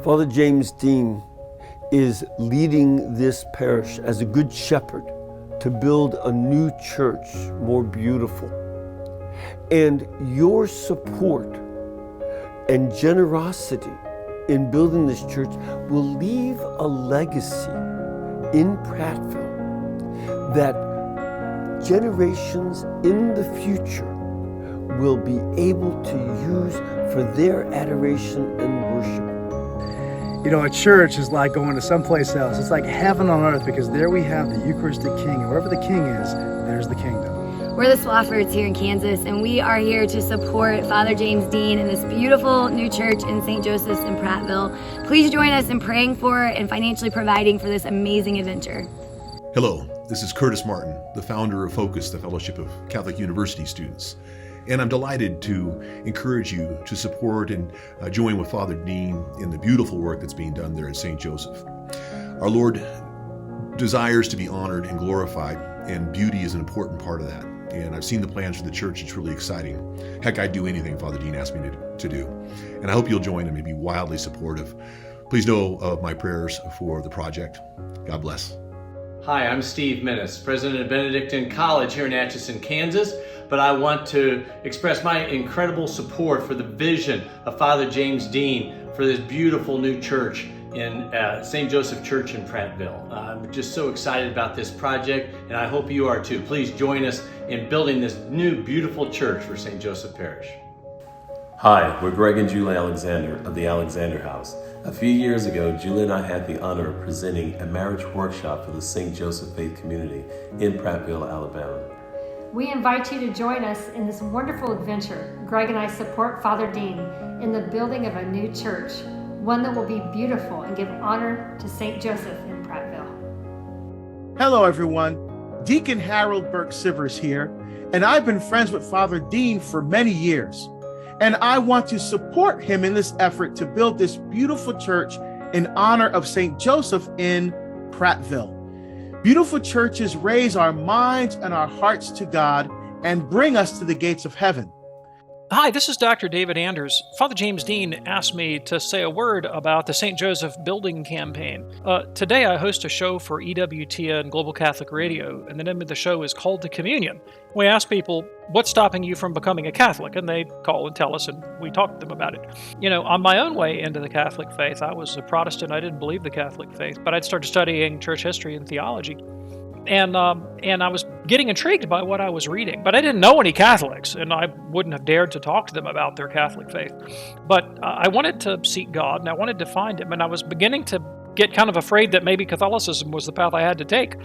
Father James Dean is leading this parish as a good shepherd to build a new church more beautiful. And your support and generosity in building this church will leave a legacy in Prattville that generations in the future will be able to use for their adoration and worship. You know, a church is like going to someplace else. It's like heaven on earth, because there we have the Eucharistic King, and wherever the King is, there's the kingdom. We're the Swaffords here in Kansas, and we are here to support Father James Dean in this beautiful new church in St. Joseph's in Prattville. Please join us in praying for and financially providing for this amazing adventure. Hello, this is Curtis Martin, the founder of Focus, the Fellowship of Catholic University Students. And I'm delighted to encourage you to support and join with Father Dean in the beautiful work that's being done there at St. Joseph. Our Lord desires to be honored and glorified, and beauty is an important part of that. And I've seen the plans for the church. It's really exciting. Heck, I'd do anything Father Dean asked me to do. And I hope you'll join and be wildly supportive. Please know of my prayers for the project. God bless. Hi, I'm Steve Minnis, president of Benedictine College here in Atchison, Kansas. But I want to express my incredible support for the vision of Father James Dean for this beautiful new church in St. Joseph Church in Prattville. I'm just so excited about this project, and I hope you are too. Please join us in building this new beautiful church for St. Joseph Parish. Hi, we're Greg and Julie Alexander of the Alexander House. A few years ago, Julie and I had the honor of presenting a marriage workshop for the St. Joseph Faith community in Prattville, Alabama. We invite you to join us in this wonderful adventure. Greg and I support Father Dean in the building of a new church, one that will be beautiful and give honor to St. Joseph in Prattville. Hello, everyone. Deacon Harold Burke Sivers here, and I've been friends with Father Dean for many years. And I want to support him in this effort to build this beautiful church in honor of St. Joseph in Prattville. Beautiful churches raise our minds and our hearts to God and bring us to the gates of heaven. Hi, this is Dr. David Anders. Father James Dean asked me to say a word about the St. Joseph Building Campaign. Today I host a show for EWTN Global Catholic Radio, and the name of the show is called The Communion. We ask people, what's stopping you from becoming a Catholic? And they call and tell us, and we talk to them about it. You know, on my own way into the Catholic faith, I was a Protestant. I didn't believe the Catholic faith, but I'd started studying church history and theology. And I was getting intrigued by what I was reading, but I didn't know any Catholics, and I wouldn't have dared to talk to them about their Catholic faith. But I wanted to seek God, and I wanted to find Him, and I was beginning to get kind of afraid that maybe Catholicism was the path I had to take.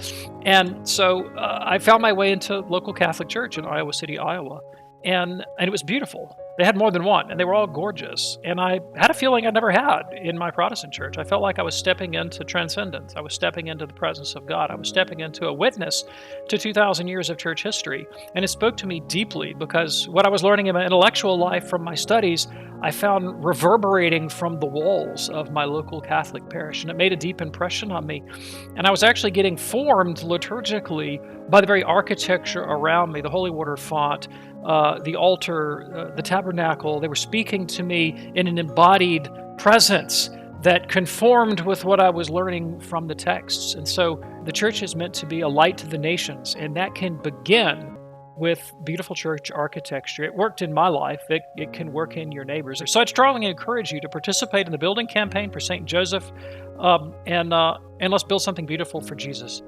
And so I found my way into local Catholic church in Iowa City, Iowa, and it was beautiful. They had more than one, and they were all gorgeous. And I had a feeling I never had in my Protestant church. I felt like I was stepping into transcendence. I was stepping into the presence of God. I was stepping into a witness to 2,000 years of church history. And it spoke to me deeply, because what I was learning in my intellectual life from my studies, I found reverberating from the walls of my local Catholic parish. And it made a deep impression on me. And I was actually getting formed liturgically by the very architecture around me, the holy water font, the altar, the tabernacle. They were speaking to me in an embodied presence that conformed with what I was learning from the texts. And so the church is meant to be a light to the nations, and that can begin with beautiful church architecture. It worked in my life. It can work in your neighbors. So I'd strongly encourage you to participate in the building campaign for St. Joseph, and let's build something beautiful for Jesus.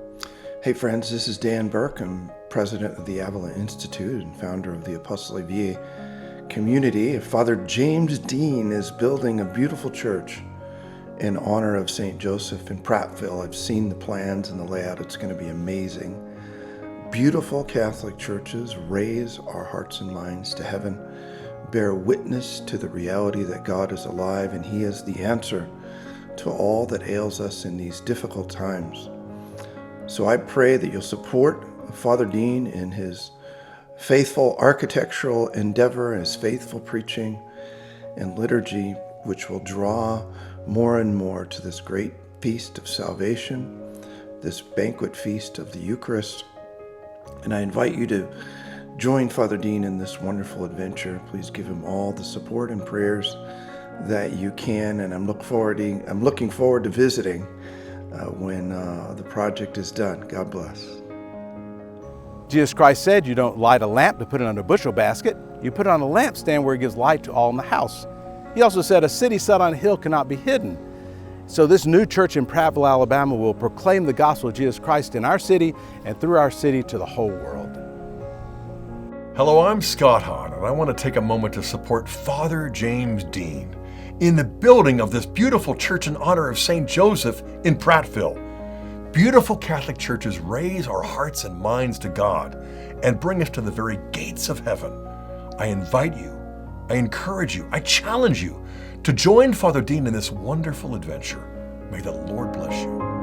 Hey friends, this is Dan Burke. I'm president of the Avila Institute and founder of the Apostoli Viae community. Father James Dean is building a beautiful church in honor of St. Joseph in Prattville. I've seen the plans and the layout. It's going to be amazing. Beautiful Catholic churches raise our hearts and minds to heaven, bear witness to the reality that God is alive and He is the answer to all that ails us in these difficult times. So I pray that you'll support Father Dean in his faithful architectural endeavor, his faithful preaching and liturgy, which will draw more and more to this great feast of salvation, this banquet feast of the Eucharist. And I invite you to join Father Dean in this wonderful adventure. Please give him all the support and prayers that you can, and I'm looking forward to visiting when the project is done. God bless. Jesus Christ said you don't light a lamp to put it under a bushel basket. You put it on a lampstand where it gives light to all in the house. He also said a city set on a hill cannot be hidden. So this new church in Prattville, Alabama will proclaim the gospel of Jesus Christ in our city and through our city to the whole world. Hello, I'm Scott Hahn, and I want to take a moment to support Father James Dean in the building of this beautiful church in honor of St. Joseph in Prattville. Beautiful Catholic churches raise our hearts and minds to God and bring us to the very gates of heaven. I invite you, I encourage you, I challenge you to join Father Dean in this wonderful adventure. May the Lord bless you.